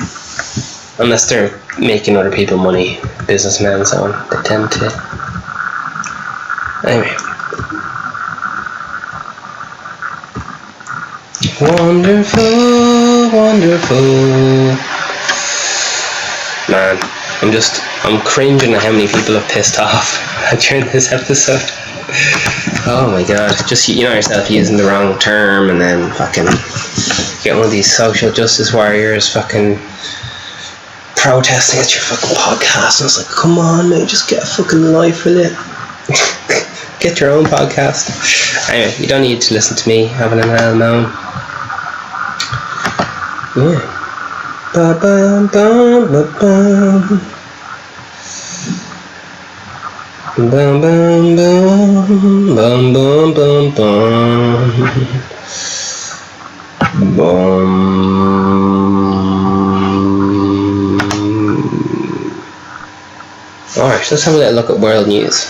unless they're making other people money, businessmen and so on. They tend to. Anyway. Wonderful, wonderful. Man, I'm cringing at how many people have pissed off during this episode. Oh my god, just, you know yourself using the wrong term and then fucking get one of these social justice warriors fucking protesting at your fucking podcast, and it's like, come on mate, just get a fucking life with it. Get your own podcast. Anyway, you don't need to listen to me having an hell moan. Yeah. Ba ba ba ba ba. Bum bum bum bum bum bum bum bum. Alright, let's have a little look at world news.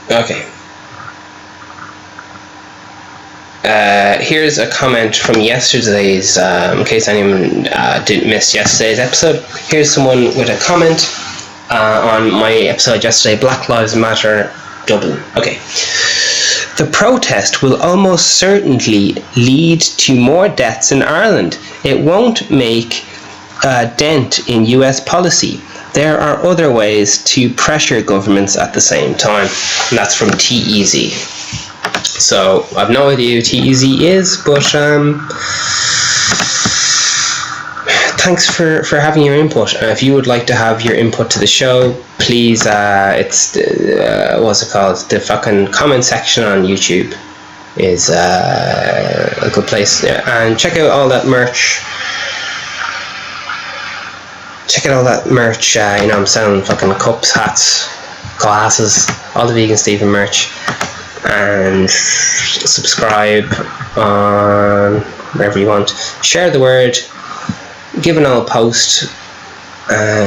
Okay. Here's a comment from yesterday's, in case anyone didn't miss yesterday's episode. Here's someone with a comment on my episode yesterday, Black Lives Matter, Dublin. Okay. The protest will almost certainly lead to more deaths in Ireland. It won't make a dent in US policy. There are other ways to pressure governments at the same time. And that's from TEZ. So, I've no idea who TEZ is, but thanks for having your input. If you would like to have your input to the show, please, it's, what's it called? The fucking comment section on YouTube is a good place. And check out all that merch. Check out all that merch, you know, I'm selling fucking cups, hats, glasses, all the Vegan Steven merch. And subscribe on wherever you want. Share the word, give an old post,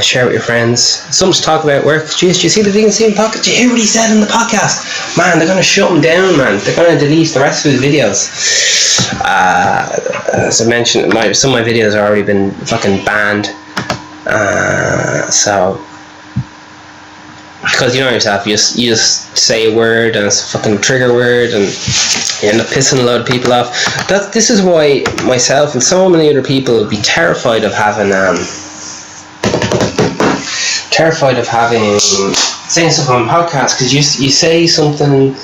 share with your friends. Something to talk about at work. Jeez, do you see the Vegan Steven podcast? Do you hear what he said in the podcast? Man, they're going to shut him down, man. They're going to delete the rest of his videos. As I mentioned, some of my videos have already been fucking banned. So, because you know yourself, you just say a word and it's a fucking trigger word and you end up pissing a load of people off. This is why myself and so many other people would be terrified of having saying something on podcasts, because you say something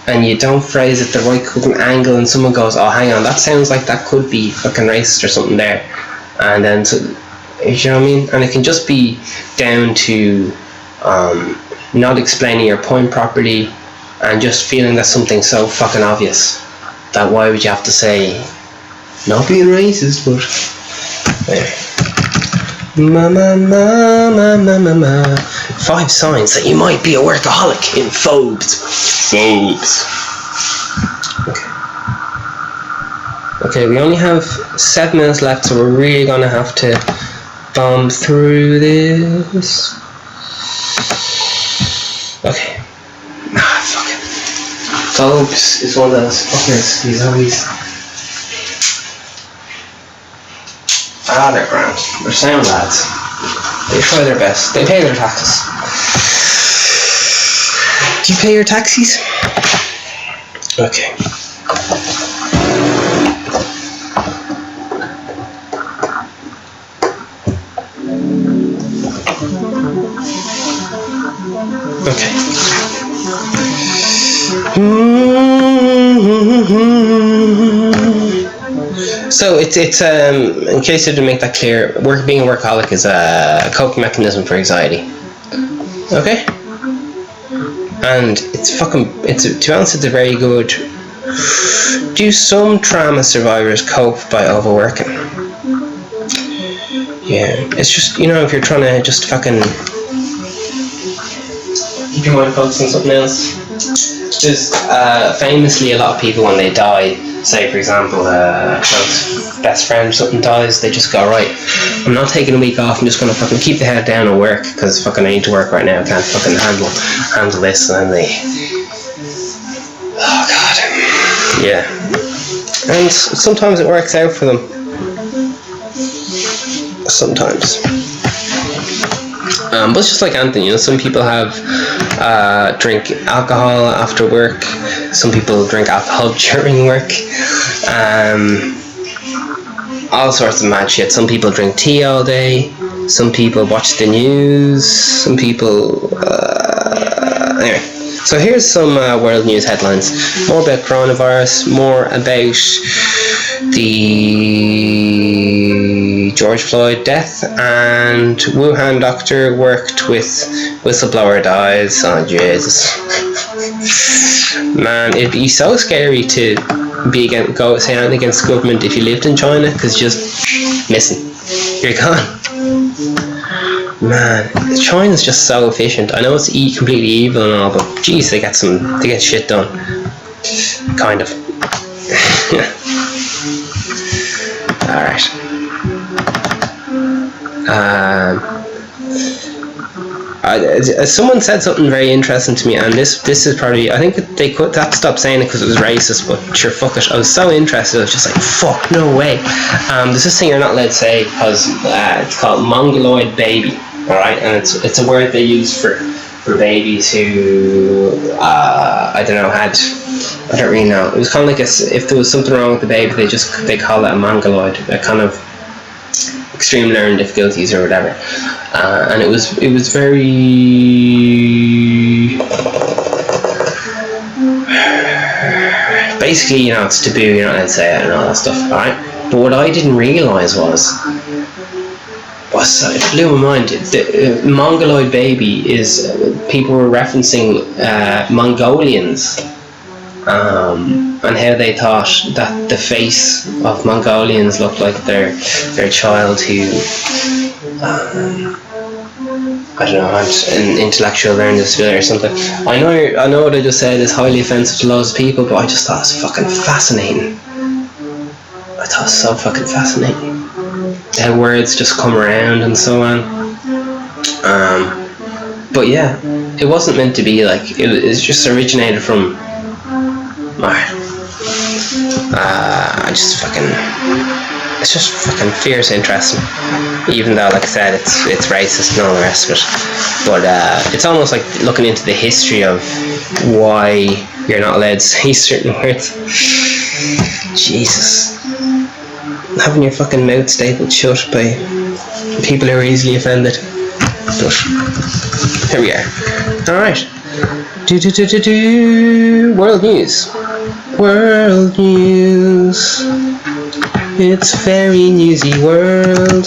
and you don't phrase it the right fucking angle and someone goes, oh hang on, that sounds like that could be fucking racist or something there, and then so, you know what I mean? And it can just be down to not explaining your point properly and just feeling that something's so fucking obvious that why would you have to say not being racist, but anyway. 5 signs that you might be a workaholic in Phobes. Okay, we only have 7 minutes left, so we're really gonna have to bomb through this. Okay. Fuck it. Phobes is one of those fuckers. He's always... they're grand. They're sound lads. They try their best. They pay their taxes. Do you pay your taxis? Okay. Okay. So it's in case I didn't make that clear, being a workaholic is a coping mechanism for anxiety. Okay? And to be honest, it's a very good. Do some trauma survivors cope by overworking? Yeah, it's just, if you're trying to just fucking keep your mind focused on something else. There's famously a lot of people when they die, say for example a close best friend or something dies, they just go, right, I'm not taking a week off, I'm just going to fucking keep the head down and work, because fucking I need to work right now, I can't fucking handle this, and then they, oh god, yeah, and sometimes it works out for them, sometimes. But it's just like anything, some people drink alcohol after work, some people drink alcohol during work, all sorts of mad shit. Some people drink tea all day, some people watch the news, some people, anyway. So here's some world news headlines. More about coronavirus, more about the George Floyd death, and Wuhan doctor worked with whistleblower dies. Oh Jesus. Man, it'd be so scary to go say anything against government if you lived in China, because just missing. You're gone. Man, China's just so efficient. I know it's completely evil and all, but geez, they get shit done. Kind of. Alright. Someone said something very interesting to me, and this is probably, I think they could have to stop saying it because it was racist, but sure, fuck it. I was so interested, I was just like, fuck, no way. There's this thing you're not allowed to say because it's called mongoloid baby, alright, and it's a word they use for babies who I don't really know. It was kind of like if there was something wrong with the baby, they call it a mongoloid, a kind of extreme learning difficulties or whatever, and it was very basically, it's taboo, you're not allowed to say it and all that stuff, alright? But what I didn't realise was it blew my mind. The mongoloid baby is, people were referencing Mongolians, and how they thought that the face of Mongolians looked like their child who I don't know, had an intellectual learning disability or something. I know what I just said is highly offensive to loads of people, but I just thought it was fucking fascinating. I thought it was so fucking fascinating how words just come around and so on. But yeah, it wasn't meant to be like, it's just originated from it's just fucking fierce interesting, even though, like I said, it's racist and all the rest of it. But it's almost like looking into the history of why you're not allowed to say certain words. Jesus, having your fucking mouth stapled shut by people who are easily offended. But here we are. Alright. World news. World news. It's very newsy world.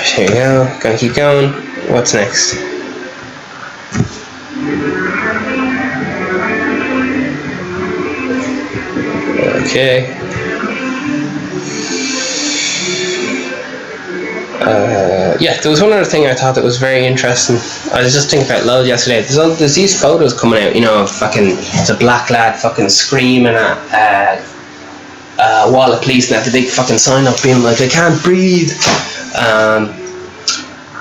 Here we go. Gonna keep going. What's next? Okay. Yeah, there was one other thing I thought that was very interesting. I was just thinking about loads yesterday. There's these photos coming out, fucking, it's a black lad fucking screaming at a wall of police and had the big fucking sign up being like, they can't breathe.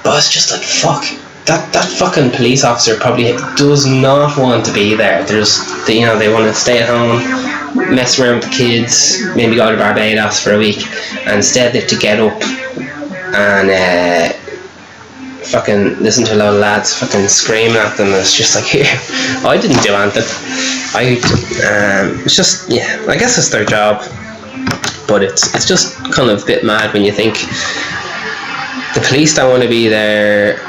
But it's just like, fuck. That fucking police officer probably does not want to be there. They want to stay at home, mess around with the kids, maybe go to Barbados for a week, and instead they have to get up and fucking listen to a lot of lads fucking screaming at them. It's just like, here, I didn't do anything. It's just, yeah, I guess it's their job. But it's just kind of a bit mad when you think the police don't want to be there.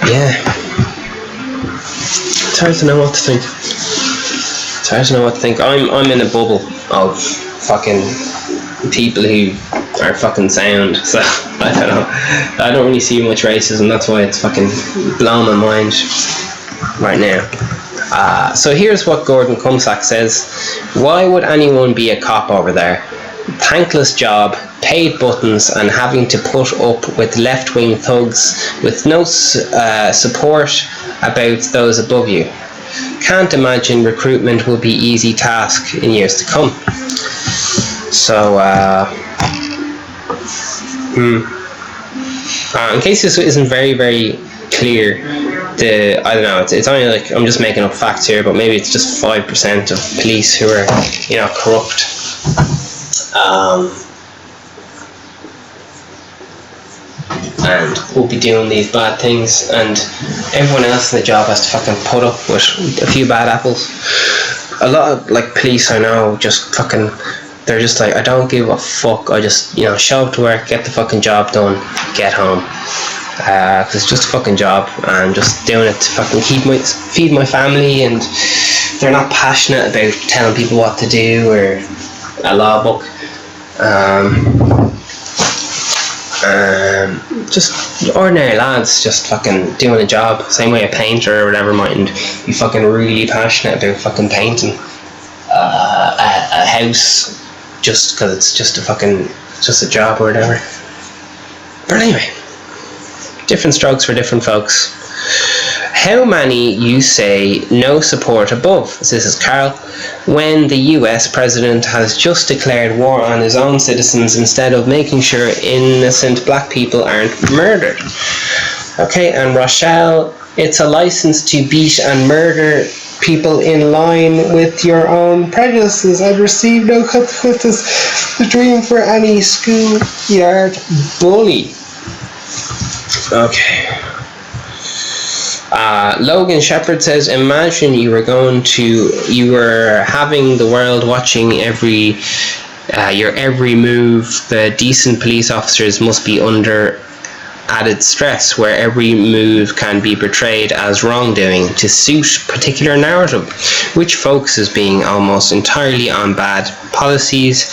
Yeah. It's hard to know what to think. I'm in a bubble of fucking people who are fucking sound, so I don't know. I don't really see much racism, that's why it's fucking blowing my mind right now. So here's what Gordon Cumsack says. Why would anyone be a cop over there? Thankless job, paid buttons, and having to put up with left-wing thugs with no support about those above you. Can't imagine recruitment will be easy task in years to come. So, in case this isn't very, very clear, I don't know, it's only like, I'm just making up facts here, but maybe it's just 5% of police who are, corrupt. And will be doing these bad things, and everyone else in the job has to fucking put up with a few bad apples. A lot of like police I know just fucking, they're just like, I don't give a fuck, I just show up to work, get the fucking job done, get home, because it's just a fucking job, and I'm just doing it to fucking feed my family, and they're not passionate about telling people what to do or a law book. Just ordinary lads just fucking doing a job, same way a painter or whatever mightn't be fucking really passionate about fucking painting a house just because it's just a job or whatever. But anyway, different strokes for different folks. How many you say no support above? This is Carl. When the US president has just declared war on his own citizens instead of making sure innocent black people aren't murdered. Okay, and Rochelle, it's a license to beat and murder people in line with your own prejudices and receive no consequences. The dream for any schoolyard bully. Okay. Logan Shepherd says, imagine you were having the world watching your every move. The decent police officers must be under added stress, where every move can be portrayed as wrongdoing to suit particular narrative, which focuses being almost entirely on bad policies.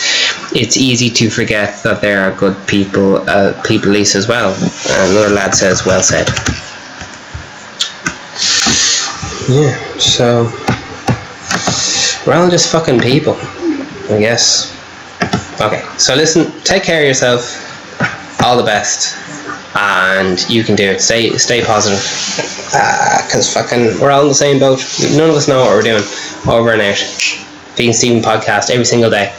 It's easy to forget that there are good people, police as well. Another lad says, well said. Yeah, so we're all just fucking people, I guess. Okay, so listen, take care of yourself, all the best, and you can do it. Stay positive, because fucking we're all in the same boat. None of us know what we're doing. Over and out. Vegan Steven podcast every single day.